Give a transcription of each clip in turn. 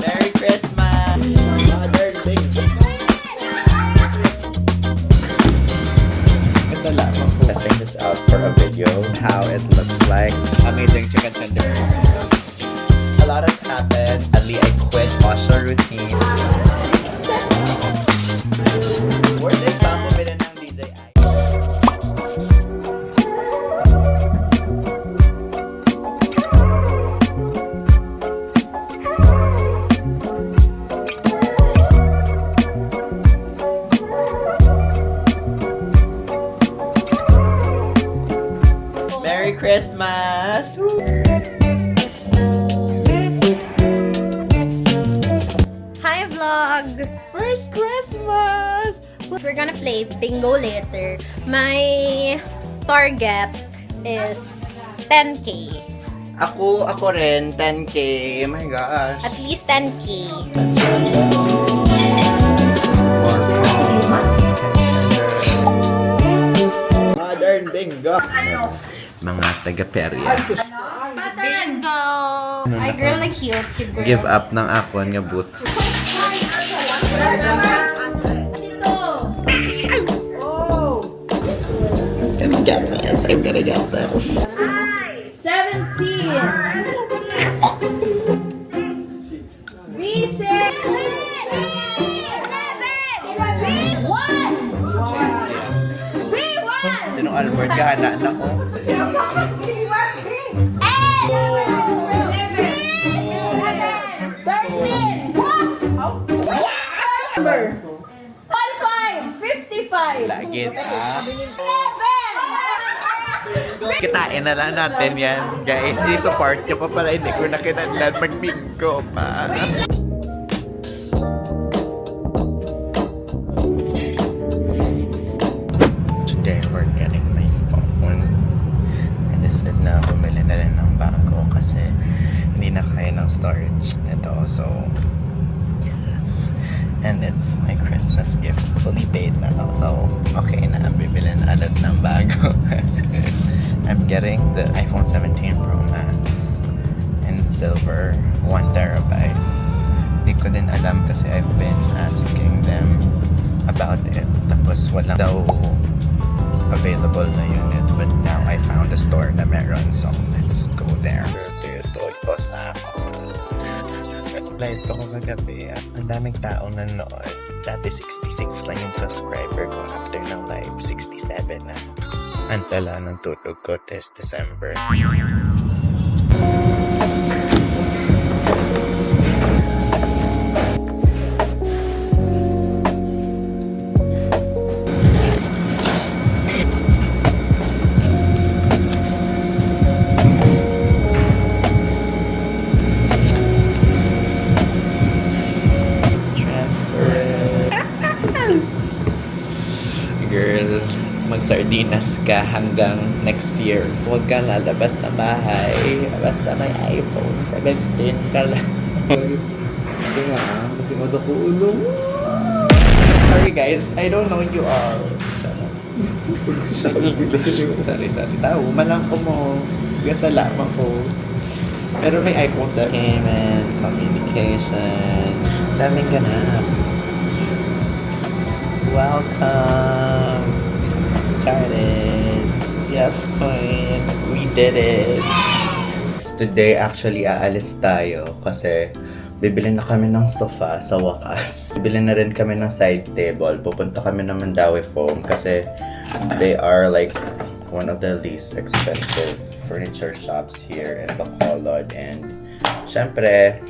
Merry Christmas! Mother Bing! Ito lang ako. Testing this out for a video. How it looks like. Amazing chicken tender. A lot has happened. Sadly, I quit Osho routine. Worth it ba bumili ng DJI? Merry Christmas! Woo! Hi vlog! First Christmas! We're gonna play bingo later. My target is 10k. Ako rin, 10k. Oh my gosh. At least 10k. Modern bingo. Mga taga-perya. Bingo! Ay girl, nag-heels ka girl. Give up ng akon nga boots. Gonna get this. I'm gonna get this. 17 B6 Sinong Albert ka? Anak na ko. Number 55 Lagit Kitain na lang natin yan. Guys, i-support nyo pa para hindi ko na kinanlan mag-bingo pa. Today, we're getting my phone. I decided na bumili na rin ng bago kasi hindi na kaya ng storage nito. So, yes. And it's my Christmas gift. Fully paid na to. So, okay na. Bibili na ulit ng bago. I'm getting the iPhone 17 Pro Max in silver, 1TB. Hindi ko din alam kasi I've been asking them about it. Tapos wala daw available na unit. But now I found a store na meron. So let's go there. Ito sa ako. Live ko kagabi. Ang daming taong nanood. Dati 66 lang yung subscriber ko. After ng live, 67 na. Antala ng tulog ko this December. Girl, mag-sardinas ka hanggang next year. Huwag kang lalabas na bahay. Basta may iPhone 17 ka lang. Ito nga, kasi ko ulo. Sorry guys, I don't know you all. Sorry. Tao, malang ko mo. Gasalaman ko. Pero may iPhone 7. Payment, communication. Daming ganap. Welcome. Started. Yes, queen. We did it. Today, actually, aalis tayo kasi bibili na kami ng sofa sa wakas. Bibili na rin kami ng side table. Pupunta kami ng Mandawi Foam kasi they are like one of the least expensive furniture shops here in Bacolod. And syempre,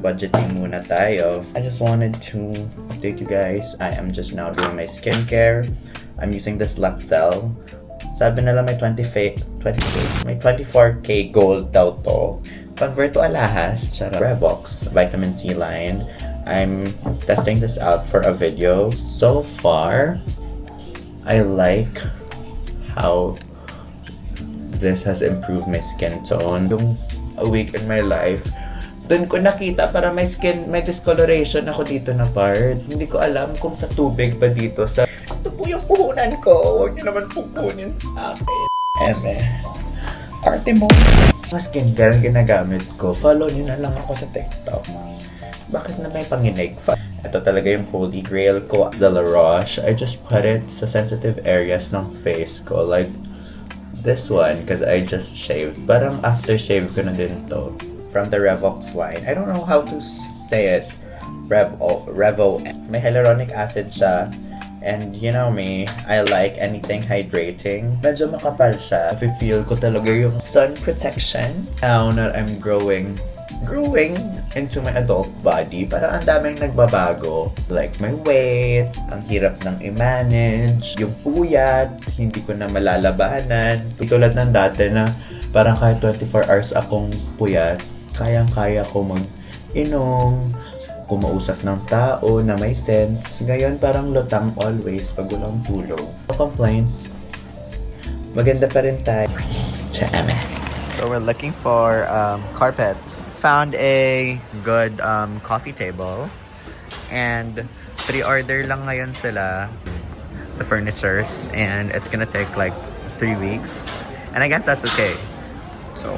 budgeting muna tayo. I just wanted to update you guys. I am just now doing my skincare. I'm using this Luxel. Sabi nila may 24K gold daw to. Convert to alahas. Revox Vitamin C line. I'm testing this out for a video. So far, I like how this has improved my skin tone. Yung a week in my life, doon ko nakita para may discoloration ako dito na part. Hindi ko alam kung sa tubig ba dito. Ito po yung puhunan ko. Huwag niyo naman pupunin sa akin. Eme. Arte mo. Mas skincare ang ginagamit ko. Follow nyo na lang ako sa TikTok. Bakit na may panginig? Ito talaga yung holy grail ko, the La Roche. I just put it sa sensitive areas ng face ko. Like, this one, because I just shaved. Parang aftershave ko na din to. From the Revox line. I don't know how to say it. Revo. May hyaluronic acid siya. And you know me, I like anything hydrating. Medyo makapal siya. I feel ko talaga yung sun protection. Now that I'm growing into my adult body, parang ang daming nagbabago. Like my weight, ang hirap nang i-manage, yung puyat, hindi ko na malalabanan. Tulad ng dati na parang kahit 24 hours akong puyat, kayang-kaya ko mag-inom, kumausap ng tao na may sense. Ngayon parang lutang always pag walang tulog. No complaints. Maganda pa rin tayo. Chame. So we're looking for carpets. Found a good coffee table. And pre-order lang ngayon sila the furnitures. And it's gonna take like 3 weeks. And I guess that's okay. So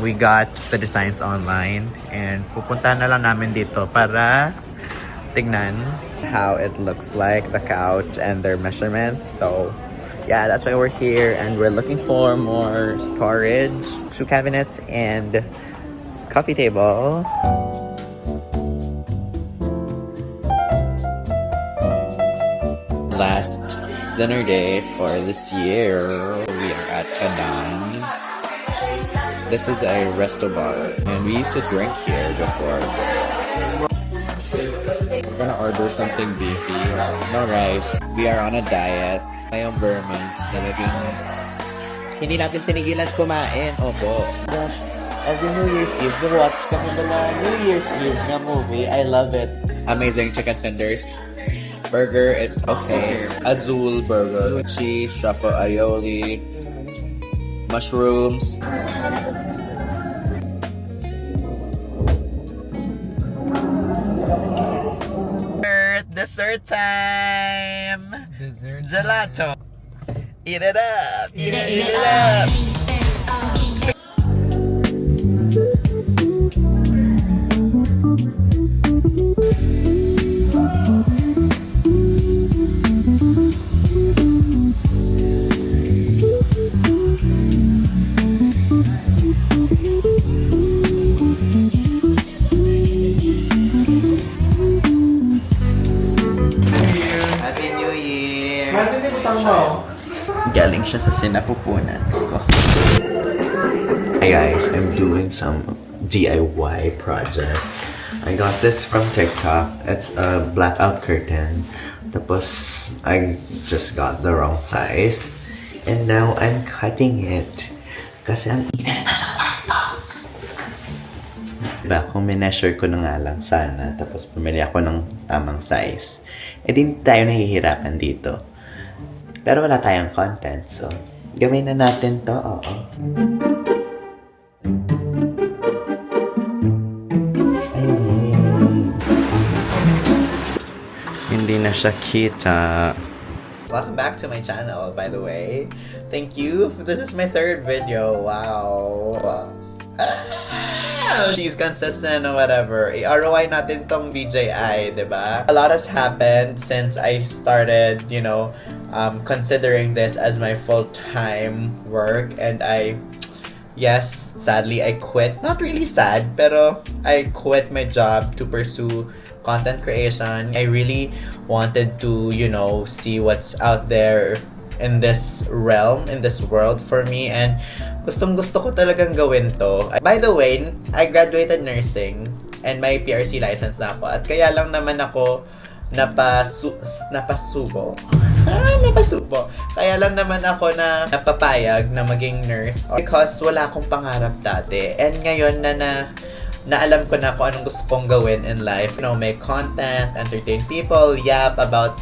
we got the designs online and pupunta na lang namin dito para tignan how it looks like, the couch and their measurements. So yeah, that's why we're here and we're looking for more storage, shoe cabinets and coffee table. Last dinner date for this year, we are at Kadan. This is a resto bar, and we used to drink here before. We're gonna order something beefy, no rice. We are on a diet. Ngayong Burmans, talagang hindi natin tinigilan kumain. Opo. Gosh, every New Year's Eve, we watch kami nila New Year's Eve na movie. I love it. Amazing chicken tenders. Burger is okay. Azul burger. Cheese, truffle aioli, mushrooms. Dessert time! Dessert. Gelato! Eat it up! Eat it up! Galing siya sa sinapupunan ko. Hey guys, I'm doing some DIY project. I got this from TikTok. It's a blackout curtain. Tapos, I just got the wrong size. And now, I'm cutting it. Kasi ang init na sa kwarto. Diba, kung mineasure ko na nga lang sana, tapos pumili ako ng tamang size, di tayo nahihirapan dito. Pero wala tayong content, so gawin na natin to, oo. Ayun. Hindi na siya kita. Welcome back to my channel, by the way. Thank you. This is my 3rd video. Wow. She's consistent or whatever. I-ROI natin tong BJI, diba? A lot has happened since I started, considering this as my full-time work. And yes, sadly, I quit. Not really sad, pero I quit my job to pursue content creation. I really wanted to, see what's out there in this realm, in this world for me, and gustong-gusto ko talagang gawin to. By the way, I graduated nursing and may PRC license na ako, at kaya lang naman ako napasubo. Kaya lang naman ako na napapayag na maging nurse because wala akong pangarap dati. And ngayon na alam ko na kung anong gusto kong gawin in life. Make content, entertain people, yap about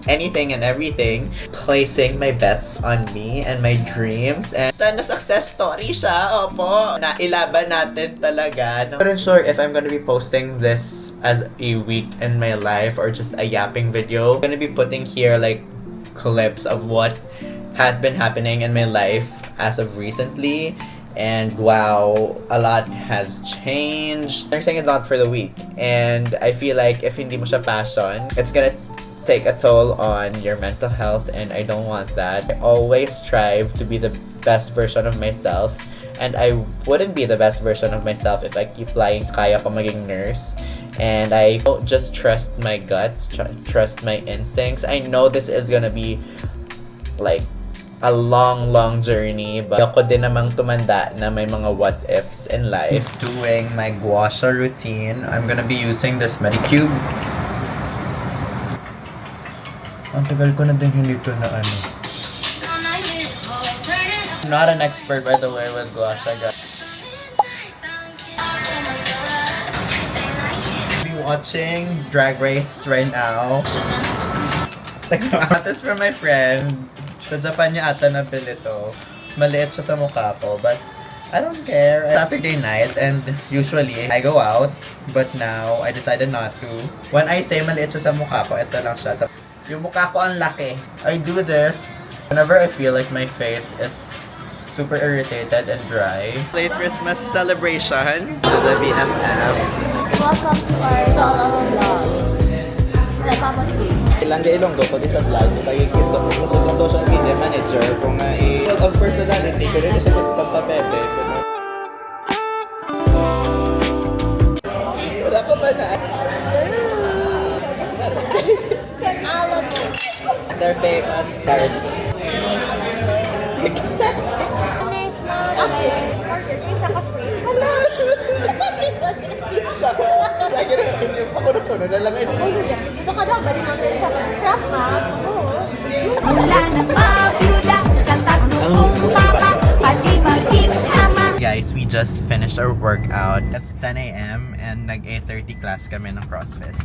anything and everything, placing my bets on me and my dreams, and sana success story siya, opo, na ilaban natin talaga. I'm not sure if I'm gonna be posting this as a week in my life or just a yapping video. I'm gonna be putting here like clips of what has been happening in my life as of recently, And wow, a lot has changed. Nursing is not for the weak. And I feel like if hindi mo siya passion, it's gonna take a toll on your mental health, and I don't want that. I always strive to be the best version of myself, and I wouldn't be the best version of myself if I keep lying kaya ko maging nurse. And I don't just trust my guts, trust my instincts. I know this is gonna be like a long journey, but ako din namang tumanda na may mga what ifs in life. Doing my gua sha routine, I'm gonna be using this Medicube. Ang tagal ko na din hindi ito na ano. I'm not an expert, by the way, with gua sha, guys. Be watching Drag Race right now. It's like, this from my friend. Sa Japan niya ata nabili to. Maliit siya sa mukha ko, but I don't care. Saturday night, and usually I go out, but now I decided not to. When I say maliit siya sa mukha ko, ito lang siya. Yung mukha ko ang laki. I do this whenever I feel like my face is super irritated and dry. Late Christmas celebration to the BFFs. Welcome to our Solos vlog. Ilang Ilonggo ko din sa vlog. Kaya gusto ko sa social media manager kung of personality ko rin siya gusto sa papebe. Wala ko ba na? They're famous card. Lagi na yung pakuno-kuno na lang ito. Dito ka lang, bali natin sa shop, ha? Oo. Guys, we just finished our workout. It's 10 a.m. and nag 8:30 class kami ng CrossFit.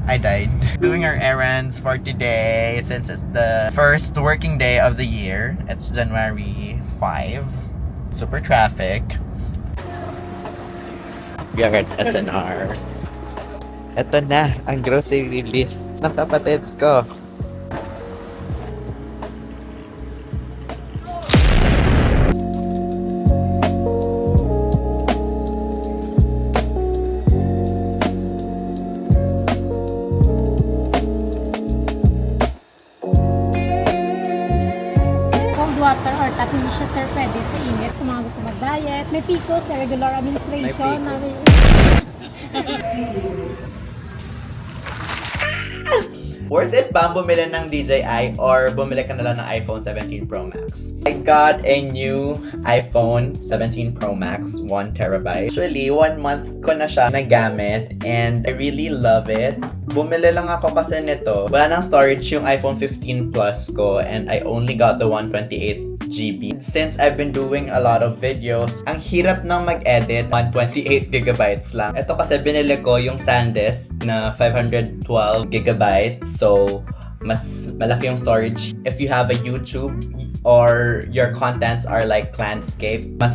I died. Doing our errands for today since it's the first working day of the year. It's January 5. Super traffic. We are at SNR. Ito na, ang grocery list ng kapatid ko. Water or tap, hindi siya sir pwede sa init sa mga gusto mag-diet. May PICO sa regular administration. Worth it ba bumili ng DJI or bumili ka na lang ng iPhone 17 Pro Max? I got a new iPhone 17 Pro Max 1TB. Actually, 1 month ko na siya nagamit and I really love it. Bumili lang ako kasi nito. Wala nang storage yung iPhone 15 Plus ko and I only got the 128GB. Since I've been doing a lot of videos, ang hirap nang mag-edit 128GB lang. Ito kasi binili ko yung SanDisk na 512GB. So, mas malaki yung storage. If you have a YouTube or your contents are like landscape, mas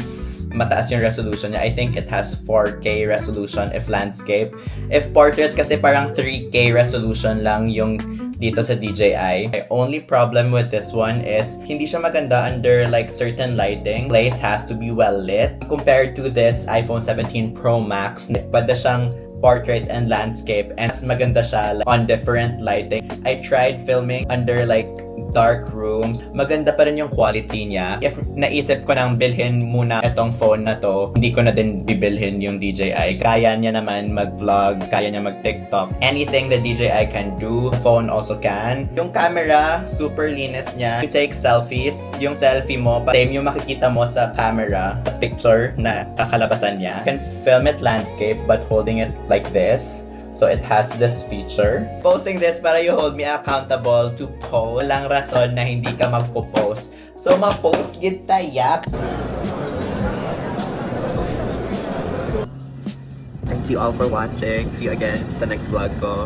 mataas yung resolution niya. I think it has 4K resolution if landscape. If portrait kasi parang 3K resolution lang yung dito sa DJI. My only problem with this one is hindi siya maganda under like certain lighting. Place has to be well lit. Compared to this iPhone 17 Pro Max, pwede siyang portrait and landscape and mas maganda siya on different lighting. I tried filming under like dark rooms. Maganda pa rin yung quality niya. If naisip ko nang bilhin muna itong phone na to, hindi ko na din bibilhin yung DJI. Kaya niya naman mag-vlog, kaya niya mag-TikTok. Anything the DJI can do, the phone also can. Yung camera, super linis niya. You take selfies, yung selfie mo, same yung makikita mo sa camera, sa picture na kakalabasan niya. You can film it landscape but holding it like this. So it has this feature. Posting this para you hold me accountable to post. Walang rason na hindi ka magpo-post. So ma-post gid tayak. Thank you all for watching. See you again sa next vlog ko.